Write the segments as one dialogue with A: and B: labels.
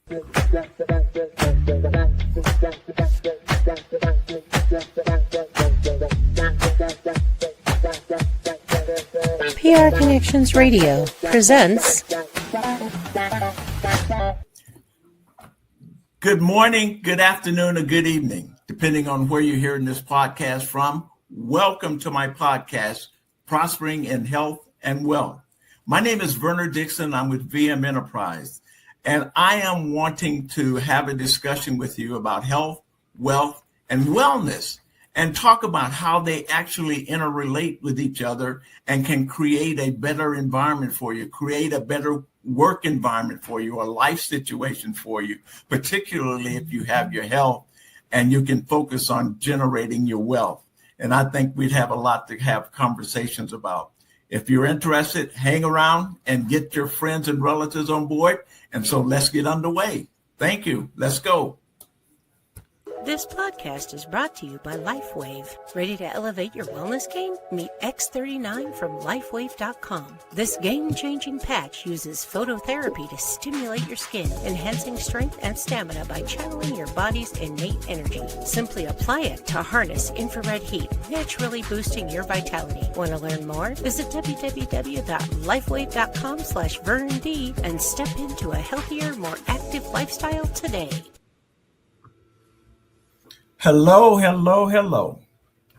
A: PR Connections Radio presents.
B: Good morning, good afternoon, or good evening, depending on where you're hearing this podcast from. Welcome to my podcast, Prospering in Health and Wealth. My name is Werner Dixon. I'm with VM Enterprise, and I am wanting to have a discussion with you about health, wealth, and wellness, and talk about how they actually interrelate with each other and can create a better environment for you, create a better work environment for you, a life situation for you, particularly if you have your health and you can focus on generating your wealth. And I think we'd have a lot to have conversations about. If you're interested, hang around and get your friends and relatives on board. And so let's get underway. Thank you. Let's go.
A: This podcast is brought to you by LifeWave. Ready to elevate your wellness game? Meet X39 from LifeWave.com. This game-changing patch uses phototherapy to stimulate your skin, enhancing strength and stamina by channeling your body's innate energy. Simply apply it to harness infrared heat, naturally boosting your vitality. Want to learn more? Visit www.lifewave.com/VernD and step into a healthier, more active lifestyle today.
B: Hello.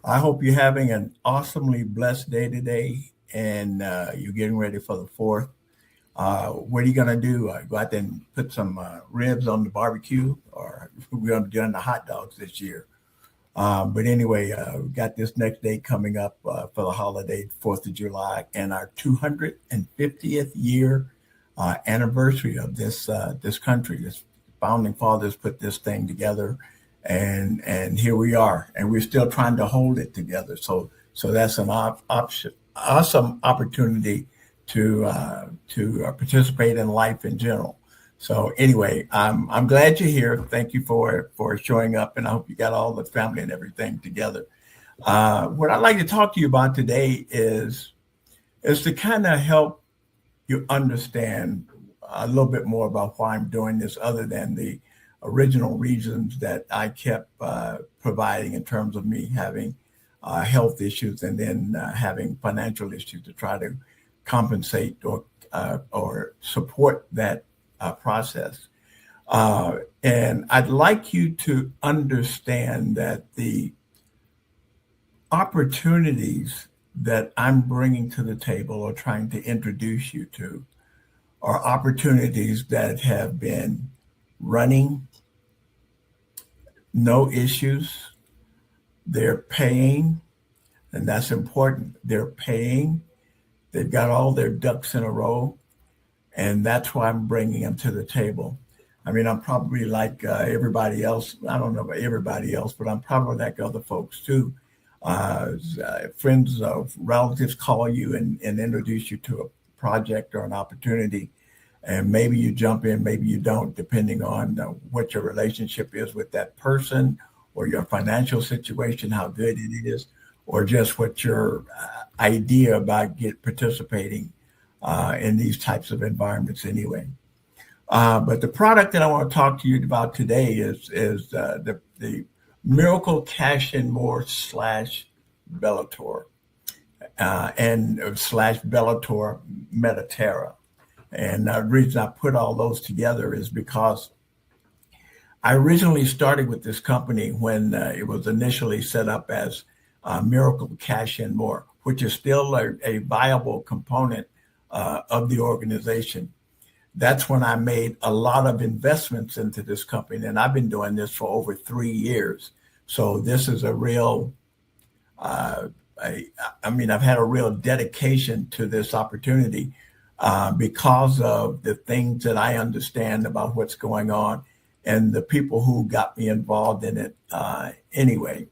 B: I hope you're having an awesomely blessed day today, and you're getting ready for the 4th. What are you going to do? Go out there and put some ribs on the barbecue, or we're going to be doing the hot dogs this year. But anyway, we got this next day coming up for the holiday, 4th of July, and our 250th year anniversary of this country. This founding fathers put this thing together. And here we are, and we're still trying to hold it together. So that's an awesome opportunity to participate in life in general. So anyway, I'm glad you're here. Thank you for showing up, and I hope you got all the family and everything together. What I'd like to talk to you about today is to kind of help you understand a little bit more about why I'm doing this, other than the original reasons that I kept providing in terms of me having health issues and then having financial issues to try to compensate or support that process. And I'd like you to understand that the opportunities that I'm bringing to the table or trying to introduce you to are opportunities that have been running, no issues. They're paying, and that's important. They're paying. They've got all their ducks in a row, and that's why I'm bringing them to the table. I mean, I'm probably like everybody else. I don't know about everybody else, but I'm probably like other folks too. Friends of relatives call you and introduce you to a project or an opportunity. And maybe you jump in, maybe you don't, depending on what your relationship is with that person, or your financial situation, how good it is, or just what your idea about participating in these types of environments anyway. But the product that I want to talk to you about today is the Miracle Cash and More / Bellator and / Bellator Mediterra. And the reason I put all those together is because I originally started with this company when it was initially set up as Miracle Cash and More, which is still a viable component of the organization. That's when I made a lot of investments into this company, and I've been doing this for over 3 years. So this is a real, I've had a real dedication to this opportunity. Because of the things that I understand about what's going on and the people who got me involved in it anyway.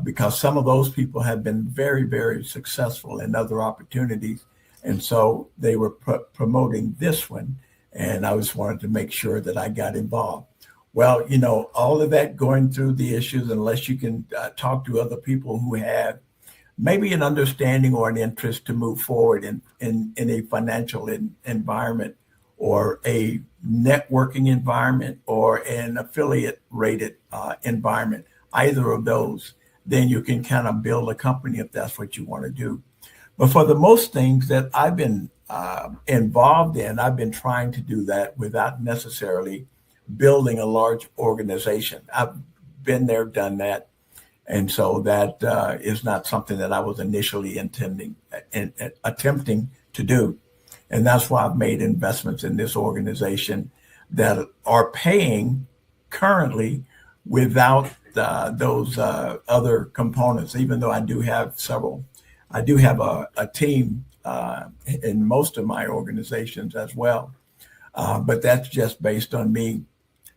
B: Because some of those people have been very, very successful in other opportunities. And so they were promoting this one. And I just wanted to make sure that I got involved. Well, all of that going through the issues, unless you can talk to other people who have maybe an understanding or an interest to move forward in a financial environment or a networking environment or an affiliate rated environment, either of those, then you can kind of build a company if that's what you want to do. But for the most things that I've been involved in, I've been trying to do that without necessarily building a large organization. I've been there, done that. And so that is not something that I was initially attempting to do. And that's why I've made investments in this organization that are paying currently without those other components, even though I do have several. I do have a team in most of my organizations as well. But that's just based on me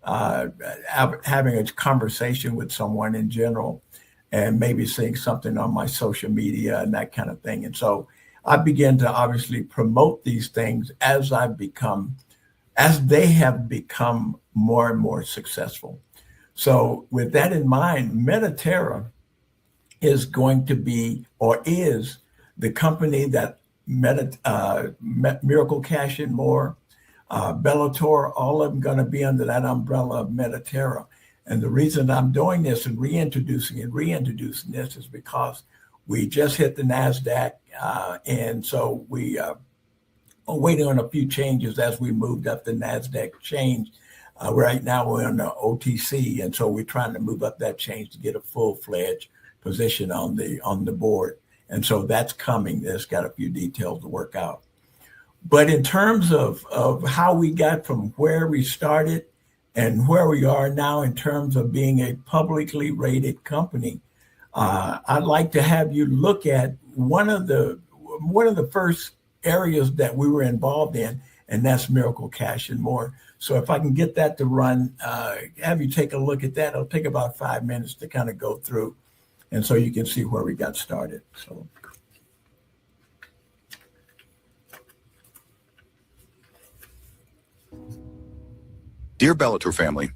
B: having a conversation with someone in general and maybe seeing something on my social media and that kind of thing. And so I began to obviously promote these things as they have become more and more successful. So with that in mind, Mediterra is going to be, or is, the company that Miracle Cash and More, Bellator, all of them going to be under that umbrella of Mediterra. And the reason I'm doing this and reintroducing this is because we just hit the NASDAQ. And so we are waiting on a few changes as we moved up the NASDAQ change. Right now we're on the OTC. And so we're trying to move up that change to get a full-fledged position on the board. And so that's coming. There's got a few details to work out. But in terms of how we got from where we started and where we are now in terms of being a publicly rated company, I'd like to have you look at one of the first areas that we were involved in, and that's Miracle Cash and More. So if I can get that to run, have you take a look at that. It'll take about 5 minutes to kind of go through, and so you can see where we got started. So.
C: Dear Bellator family,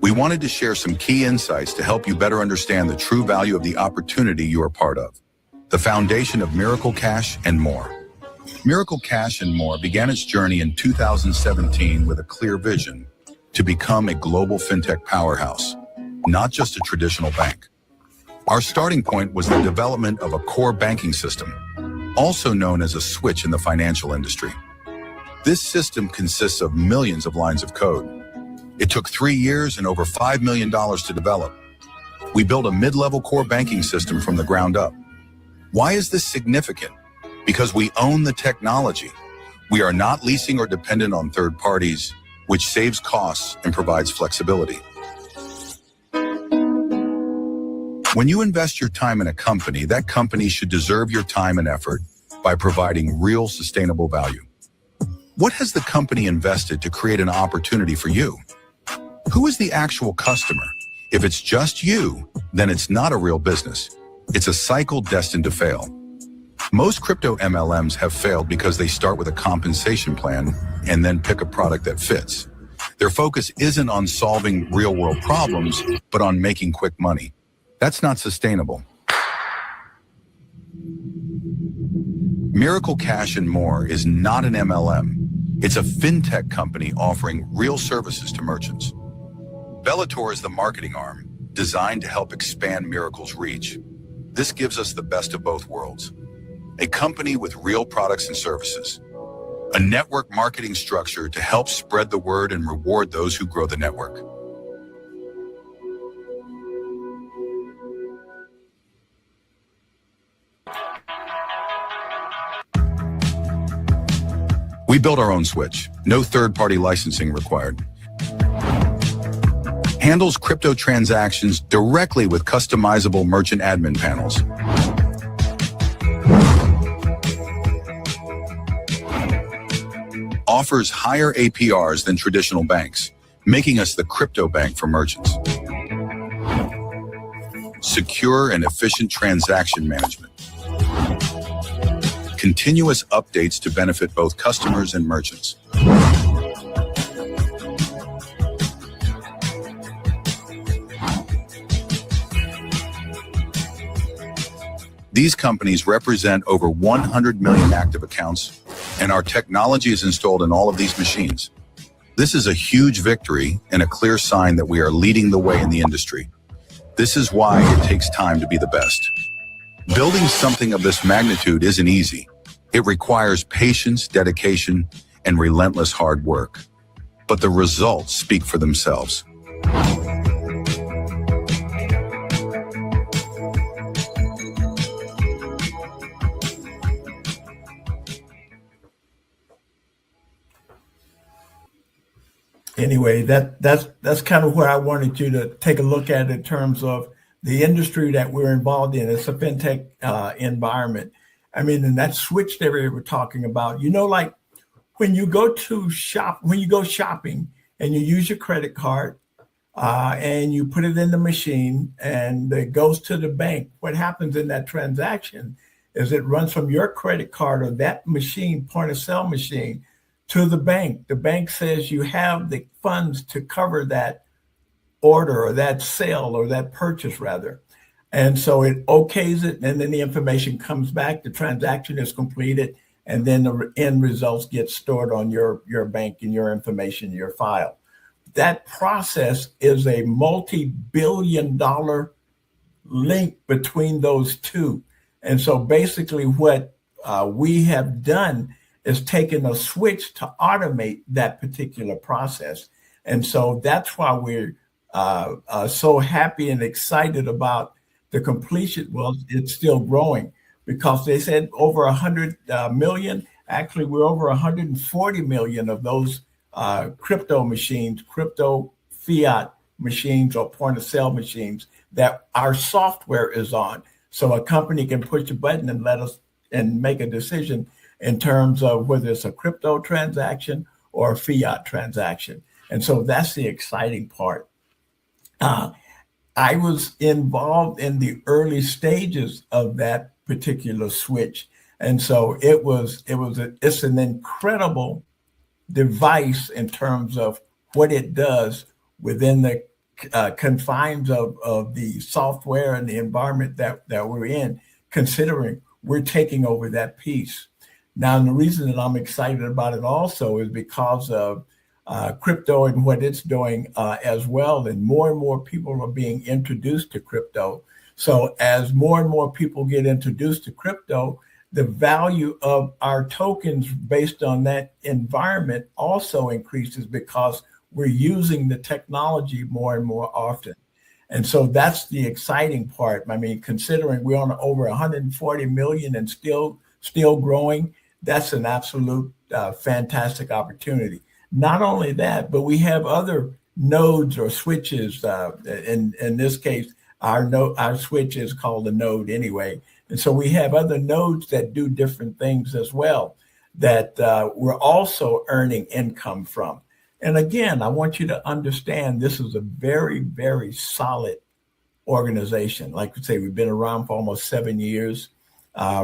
C: we wanted to share some key insights to help you better understand the true value of the opportunity you are part of, the foundation of Miracle Cash and More. Miracle Cash and More began its journey in 2017 with a clear vision to become a global fintech powerhouse, not just a traditional bank. Our starting point was the development of a core banking system, also known as a switch in the financial industry. This system consists of millions of lines of code. It took 3 years and over $5 million to develop. We built a mid-level core banking system from the ground up. Why is this significant? Because we own the technology. We are not leasing or dependent on third parties, which saves costs and provides flexibility. When you invest your time in a company, that company should deserve your time and effort by providing real sustainable value. What has the company invested to create an opportunity for you? Who is the actual customer? If it's just you, then it's not a real business. It's a cycle destined to fail. Most crypto MLMs have failed because they start with a compensation plan and then pick a product that fits. Their focus isn't on solving real-world problems, but on making quick money. That's not sustainable. Miracle Cash and More is not an MLM. It's a fintech company offering real services to merchants. Bellator is the marketing arm designed to help expand Miracle's reach. This gives us the best of both worlds. A company with real products and services. A network marketing structure to help spread the word and reward those who grow the network. We built our own switch, no third-party licensing required. Handles crypto transactions directly with customizable merchant admin panels. Offers higher APRs than traditional banks, making us the crypto bank for merchants. Secure and efficient transaction management. Continuous updates to benefit both customers and merchants. These companies represent over 100 million active accounts, and our technology is installed in all of these machines. This is a huge victory and a clear sign that we are leading the way in the industry. This is why it takes time to be the best. Building something of this magnitude isn't easy. It requires patience, dedication, and relentless hard work. But the results speak for themselves.
B: Anyway, that's kind of where I wanted you to take a look at in terms of the industry that we're involved in. It's a fintech environment. I mean, and that switch that we were talking about, like when you go shopping and you use your credit card and you put it in the machine and it goes to the bank, what happens in that transaction is it runs from your credit card or that machine, point of sale machine, to the bank. The bank says you have the funds to cover that order or that sale or that purchase rather. And so it okays it, and then the information comes back, the transaction is completed, and then the end results get stored on your bank and your information, your file. That process is a multi-billion-dollar link between those two. And so basically what we have done is taken a switch to automate that particular process. And so that's why we're so happy and excited about the completion. Well, it's still growing because they said over 100 million. Actually, we're over 140 million of those crypto machines, crypto fiat machines or point of sale machines that our software is on. So a company can push a button and let us and make a decision in terms of whether it's a crypto transaction or a fiat transaction. And so that's the exciting part. I was involved in the early stages of that particular switch. And so it's an incredible device in terms of what it does within the confines of the software and the environment that we're in, considering we're taking over that piece. Now, and the reason that I'm excited about it also is because of crypto and what it's doing as well. And more people are being introduced to crypto. So as more and more people get introduced to crypto, the value of our tokens based on that environment also increases because we're using the technology more and more often. And so that's the exciting part. I mean, considering we're on over 140 million and still growing, that's an absolute fantastic opportunity. Not only that, but we have other nodes or switches. In this case, our switch is called a node anyway. And so we have other nodes that do different things as well that we're also earning income from. And again, I want you to understand this is a very, very solid organization. Like we say, we've been around for almost 7 years,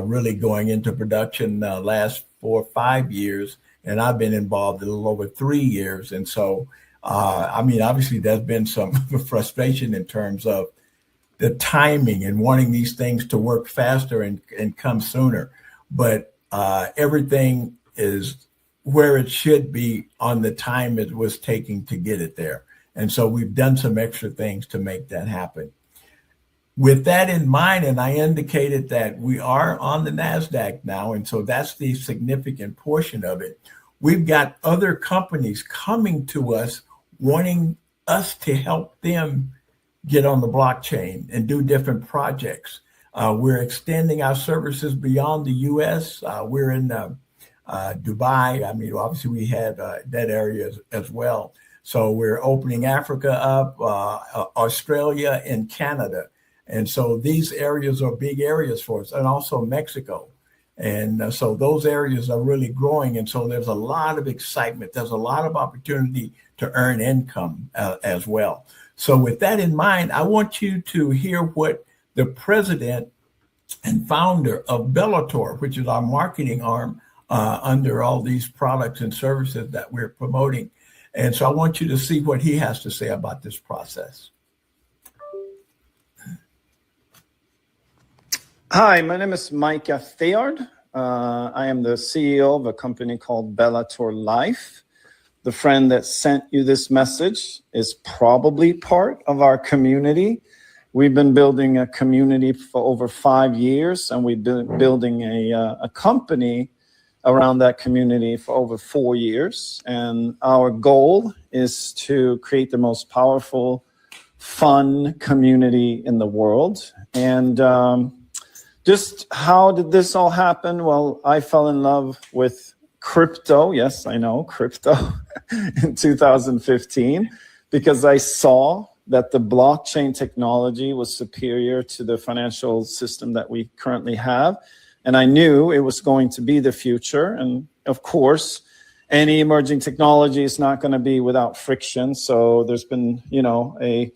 B: really going into production last 4 or 5 years. And I've been involved a little over 3 years. And so, I mean, obviously there's been some frustration in terms of the timing and wanting these things to work faster and come sooner. But everything is where it should be on the time it was taking to get it there. And so we've done some extra things to make that happen. With that in mind, and I indicated that we are on the NASDAQ now, and so that's the significant portion of it. We've got other companies coming to us wanting us to help them get on the blockchain and do different projects. We're extending our services beyond the U.S. We're in Dubai. I mean, obviously we had that area as well. So we're opening Africa up, Australia and Canada. And so these areas are big areas for us, and also Mexico. And so those areas are really growing. And so there's a lot of excitement. There's a lot of opportunity to earn income as well. So with that in mind, I want you to hear what the president and founder of Bellator, which is our marketing arm under all these products and services that we're promoting. And so I want you to see what he has to say about this process.
D: Hi, my name is Micah Theard. I am the CEO of a company called Bellator Life. the friend that sent you this message is probably part of our community. We've been building a community for over 5 years, and we've been building a company around that community for over 4 years. And our goal is to create the most powerful, fun community in the world. And just how did this all happen? Well, I fell in love with crypto. Yes, I know, crypto in 2015, because I saw that the blockchain technology was superior to the financial system that we currently have. And I knew it was going to be the future. And of course, any emerging technology is not going to be without friction. So there's been, a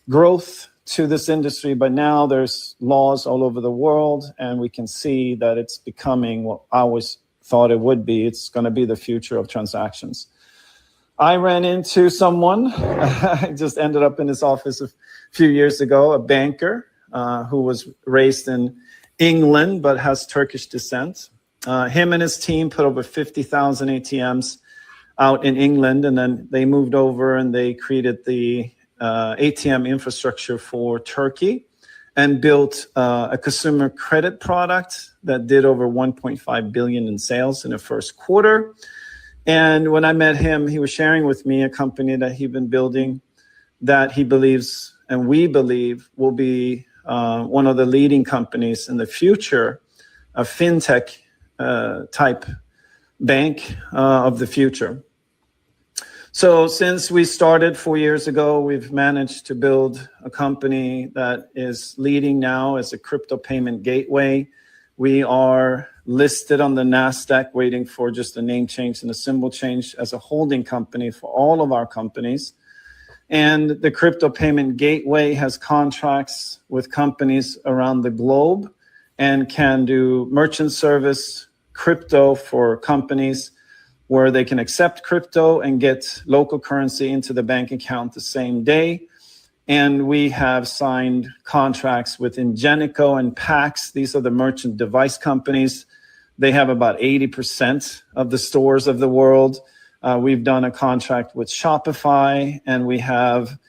D: growth to this industry, but now there's laws all over the world, and we can see that it's becoming what I always thought it would be. It's going to be the future of transactions. I ran into someone, I just ended up in his office a few years ago, a banker who was raised in England but has Turkish descent. Him and his team put over 50,000 ATMs out in England, and then they moved over and they created the ATM infrastructure for Turkey and built a consumer credit product that did over 1.5 billion in sales in the first quarter. And when I met him, he was sharing with me a company that he'd been building that he believes, and we believe, will be one of the leading companies in the future, a fintech type bank of the future. So since we started 4 years ago, we've managed to build a company that is leading now as a crypto payment gateway. We are listed on the NASDAQ, waiting for just a name change and a symbol change as a holding company for all of our companies. And the crypto payment gateway has contracts with companies around the globe and can do merchant service crypto for companies where they can accept crypto and get local currency into the bank account the same day. And we have signed contracts with Ingenico and Pax. These are the merchant device companies. They have about 80% of the stores of the world. We've done a contract with Shopify, and we have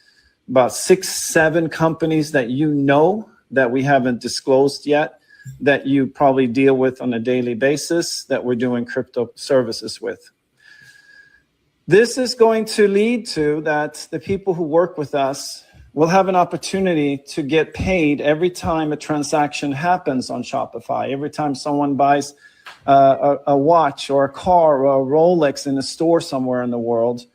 D: about 6-7 companies that that we haven't disclosed yet, that you probably deal with on a daily basis, that we're doing crypto services with. This is going to lead to that the people who work with us will have an opportunity to get paid every time a transaction happens on Shopify, every time someone buys a watch or a car or a Rolex in a store somewhere in the world.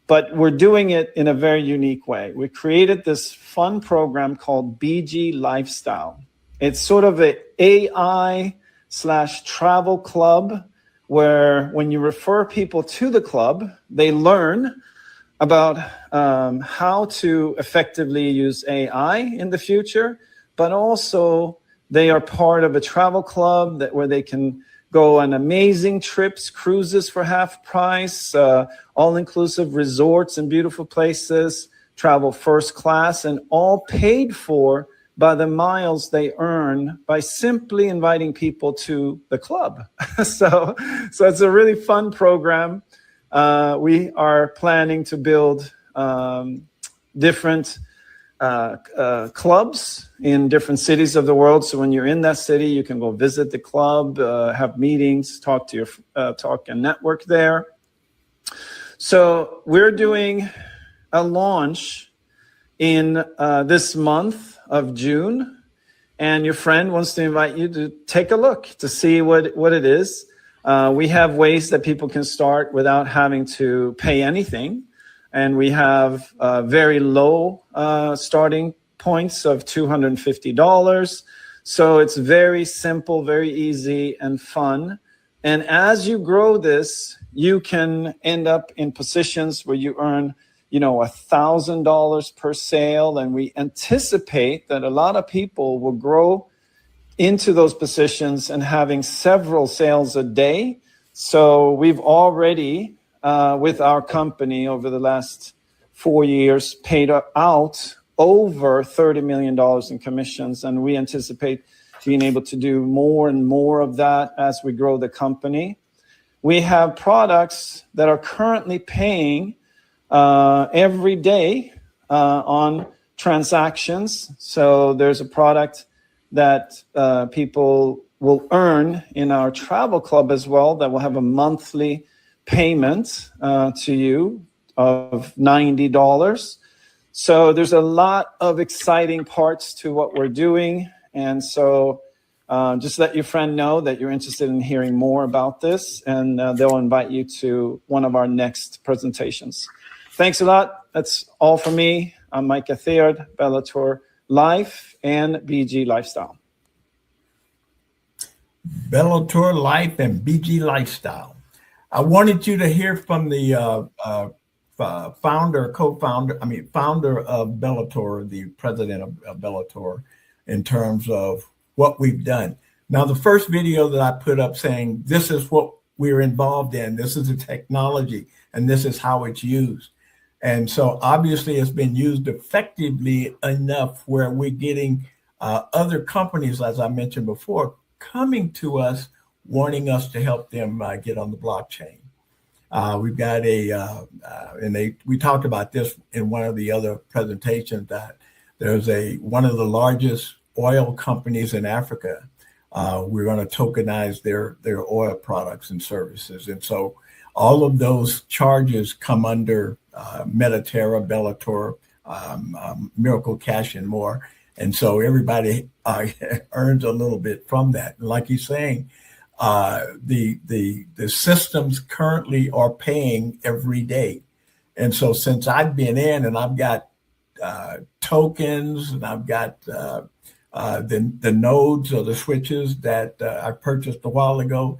D: But we're doing it in a very unique way. We created this fun program called BG Lifestyle. It's sort of an AI/travel club where when you refer people to the club, they learn about how to effectively use AI in the future, but also they are part of a travel club where they can go on amazing trips, cruises for half price, all-inclusive resorts and beautiful places, travel first class, and all paid for by the miles they earn by simply inviting people to the club. So it's a really fun program. We are planning to build different clubs in different cities of the world. So when you're in that city, you can go visit the club, have meetings, talk and network there. So we're doing a launch in this month of June, and your friend wants to invite you to take a look to see what it is. We have ways that people can start without having to pay anything. And we have very low starting points of $250. So it's very simple, very easy and fun. And as you grow this, you can end up in positions where you earn, $1,000 per sale. And we anticipate that a lot of people will grow into those positions and having several sales a day. So we've already, with our company over the last 4 years, paid out over $30 million in commissions. And we anticipate being able to do more and more of that as we grow the company. we have products that are currently paying every day on transactions. So there's a product that people will earn in our travel club as well that will have a monthly payment to you of $90. So there's a lot of exciting parts to what we're doing. And so just let your friend know that you're interested in hearing more about this, and they'll invite you to one of our next presentations. Thanks a lot. That's all for me. I'm Micah Theod, Bellator Life and BG Lifestyle.
B: Bellator Life and BG Lifestyle. I wanted you to hear from the founder of Bellator, the president of Bellator, in terms of what we've done. Now, the first video that I put up saying, this is what we're involved in, this is the technology, and this is how it's used. And so obviously it's been used effectively enough where we're getting other companies, as I mentioned before, coming to us, wanting us to help them get on the blockchain. We've got we talked about this in one of the other presentations, that there's one of the largest oil companies in Africa. We're going to tokenize their oil products and services. And so all of those charges come under Mediterra, Bellator, Miracle Cash, and more. And so everybody earns a little bit from that. And like he's saying, the systems currently are paying every day. And so since I've been in, and I've got tokens, and I've got the nodes or the switches that I purchased a while ago,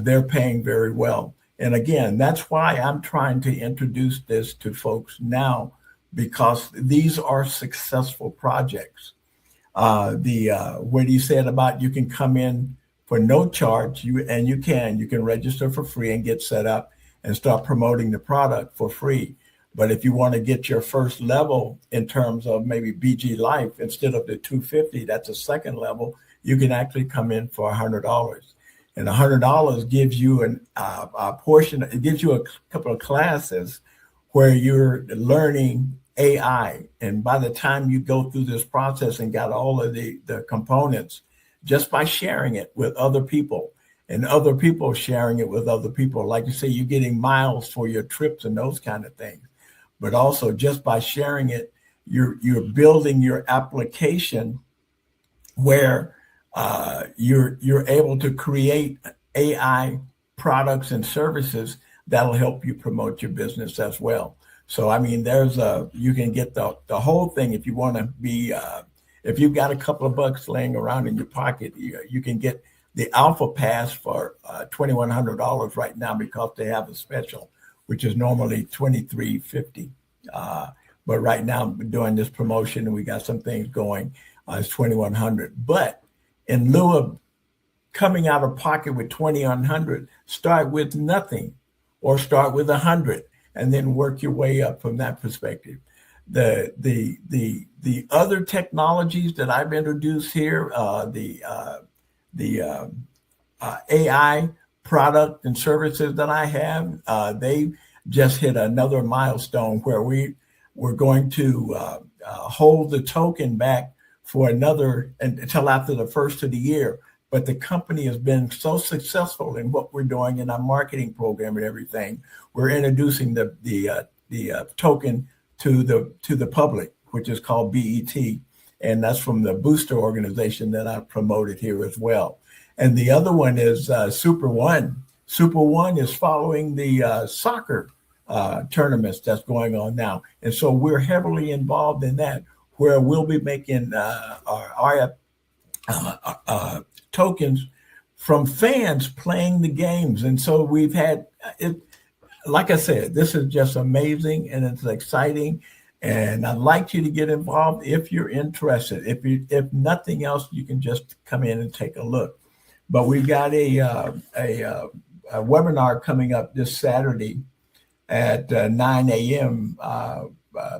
B: they're paying very well. And again, that's why I'm trying to introduce this to folks now, because these are successful projects. What he said about you can come in for no charge, you can register for free and get set up and start promoting the product for free. But if you want to get your first level in terms of maybe BG Life, instead of the $250, that's a second level, you can actually come in for $100. And $100 gives you a portion, it gives you a couple of classes where you're learning AI. And by the time you go through this process and got all of the components, just by sharing it with other people and other people sharing it with other people, like you say, you're getting miles for your trips and those kind of things. But also just by sharing it, you're building your application where you're able to create AI products and services that'll help you promote your business as well. So, I mean, you can get the whole thing if you want to be, if you've got a couple of bucks laying around in your pocket, you can get the Alpha Pass for $2,100 right now, because they have a special, which is normally $2,350. But right now we're doing this promotion and we got some things going. It's $2,100. But in lieu of coming out of pocket with $2,100, start with nothing, or start with 100, and then work your way up from that perspective. The other technologies that I've introduced here, the AI product and services that I have, they just hit another milestone where we're going to hold the token back for until after the first of the year. But the company has been so successful in what we're doing in our marketing program and everything, we're introducing the token to the public, which is called BET. And that's from the booster organization that I promoted here as well. And the other one is Super One. Super One is following the soccer tournaments that's going on now. And so we're heavily involved in that, where we'll be making our tokens from fans playing the games. And so we've had it. Like I said, this is just amazing and it's exciting. And I'd like you to get involved if you're interested. If nothing else, you can just come in and take a look. But we've got a webinar coming up this Saturday at 9 a.m.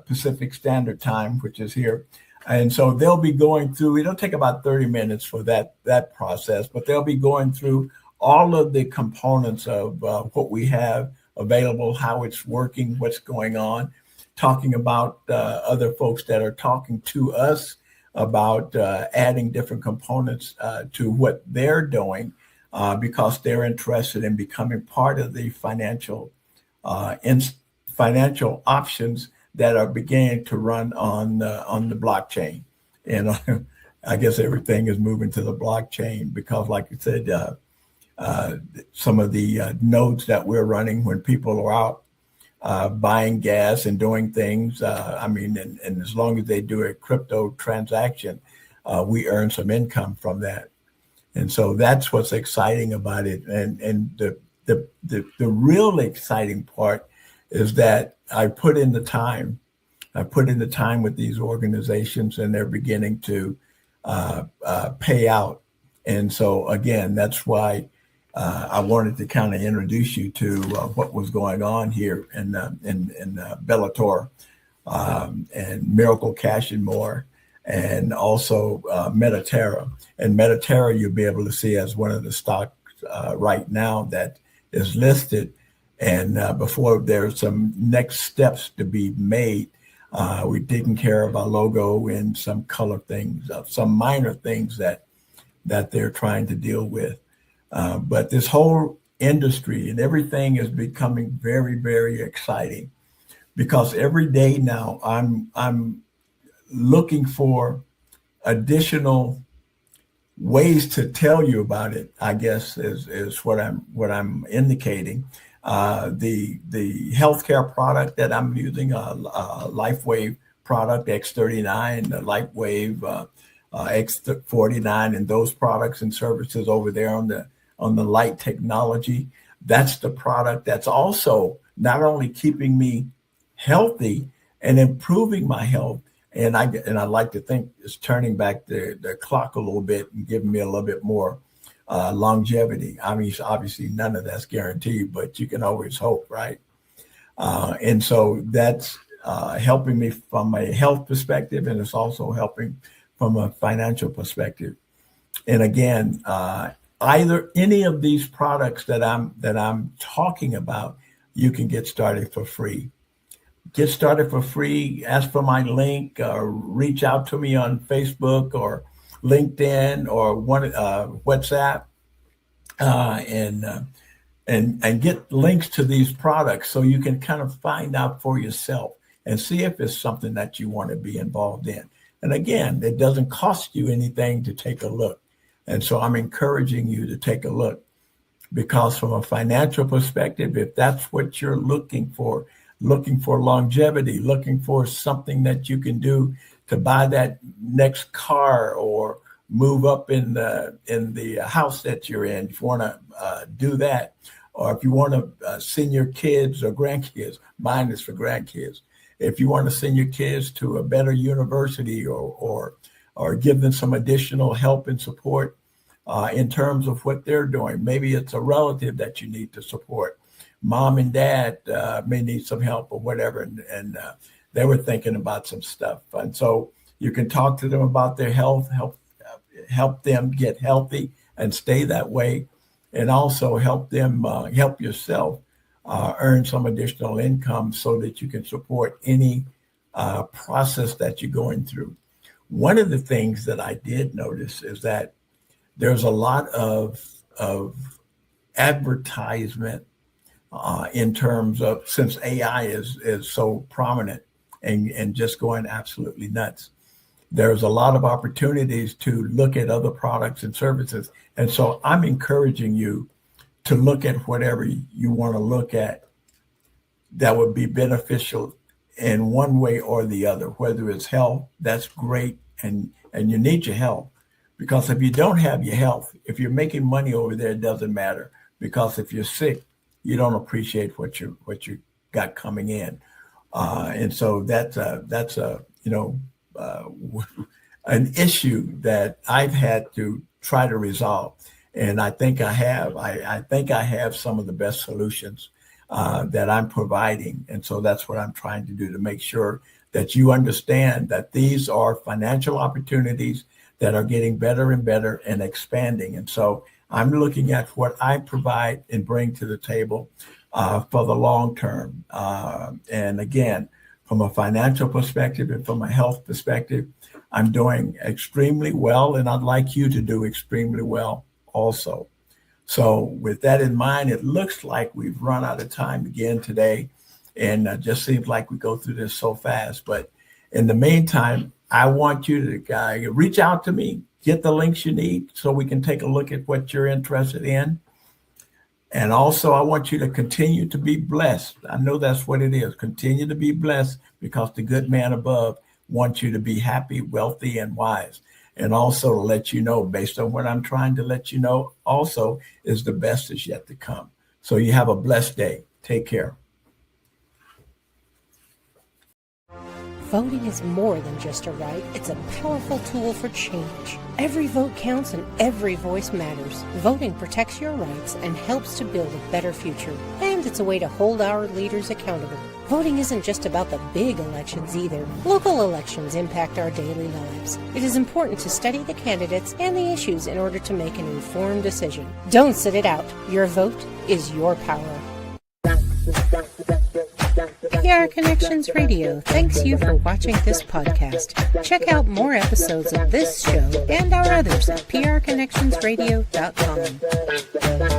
B: Pacific Standard Time, which is here. And so they'll be going through, it'll take about 30 minutes for that process, but they'll be going through all of the components of what we have available, how it's working, what's going on, talking about other folks that are talking to us about adding different components to what they're doing because they're interested in becoming part of the financial options that are beginning to run on the blockchain. And I guess everything is moving to the blockchain because, like you said, some of the nodes that we're running when people are out buying gas and doing things, and as long as they do a crypto transaction, we earn some income from that. And so that's what's exciting about it. And the real exciting part is that I put in the time. I put in the time with these organizations, and they're beginning to pay out. And so again, that's why I wanted to kind of introduce you to what was going on here in Bellator and Miracle Cash and more, and also Mediterra. And Mediterra you'll be able to see as one of the stocks right now that is listed. And before there's some next steps to be made, we're taking care of our logo and some color things, some minor things that they're trying to deal with. But this whole industry and everything is becoming very, very exciting because every day now I'm looking for additional ways to tell you about it, I guess is what I'm indicating. The healthcare product that I'm using, LifeWave product X39, the LifeWave X49, and those products and services over there on the light technology. That's the product that's also not only keeping me healthy and improving my health, and I like to think it's turning back the clock a little bit and giving me a little bit more longevity. I mean, obviously none of that's guaranteed, but you can always hope, right? And so that's helping me from a health perspective, and it's also helping from a financial perspective. And again, either any of these products that I'm talking about, you can get started for free. Get started for free. Ask for my link, or reach out to me on Facebook or LinkedIn or WhatsApp, and get links to these products so you can kind of find out for yourself and see if it's something that you want to be involved in. And again, it doesn't cost you anything to take a look. And so I'm encouraging you to take a look, because from a financial perspective, if that's what you're looking for longevity, looking for something that you can do to buy that next car or move up in the house that you're in, if you want to do that, or if you want to send your kids or grandkids, mine is for grandkids. If you want to send your kids to a better university or give them some additional help and support in terms of what they're doing. Maybe it's a relative that you need to support. Mom and dad may need some help or whatever, and they were thinking about some stuff. And so you can talk to them about their health, help them get healthy and stay that way, and also help them help yourself earn some additional income so that you can support any process that you're going through. One of the things that I did notice is that there's a lot of advertisement in terms of, since AI is so prominent and just going absolutely nuts. There's a lot of opportunities to look at other products and services. And so I'm encouraging you to look at whatever you want to look at that would be beneficial in one way or the other. Whether it's health, that's great, and you need your health, because if you don't have your health, if you're making money over there, it doesn't matter, because if you're sick, you don't appreciate what you got coming in, and so that's an issue that I've had to try to resolve, and I think I have. I think I have some of the best solutions that I'm providing, and so that's what I'm trying to do, to make sure that you understand that these are financial opportunities that are getting better and better and expanding. And so I'm looking at what I provide and bring to the table for the long term. And again, from a financial perspective and from a health perspective, I'm doing extremely well, and I'd like you to do extremely well also. So with that in mind, it looks like we've run out of time again today, and it just seems like we go through this so fast. But in the meantime, I want you to reach out to me, get the links you need so we can take a look at what you're interested in. And also, I want you to continue to be blessed. I know that's what it is. Continue to be blessed, because the good man above wants you to be happy, wealthy, and wise. And also to let you know, based on what I'm trying to let you know, also is the best is yet to come. So you have a blessed day. Take care.
A: Voting is more than just a right, it's a powerful tool for change. Every vote counts and every voice matters. Voting protects your rights and helps to build a better future. And it's a way to hold our leaders accountable. Voting isn't just about the big elections either. Local elections impact our daily lives. It is important to study the candidates and the issues in order to make an informed decision. Don't sit it out. Your vote is your power. PR Connections Radio thanks you for watching this podcast. Check out more episodes of this show and our others at prconnectionsradio.com.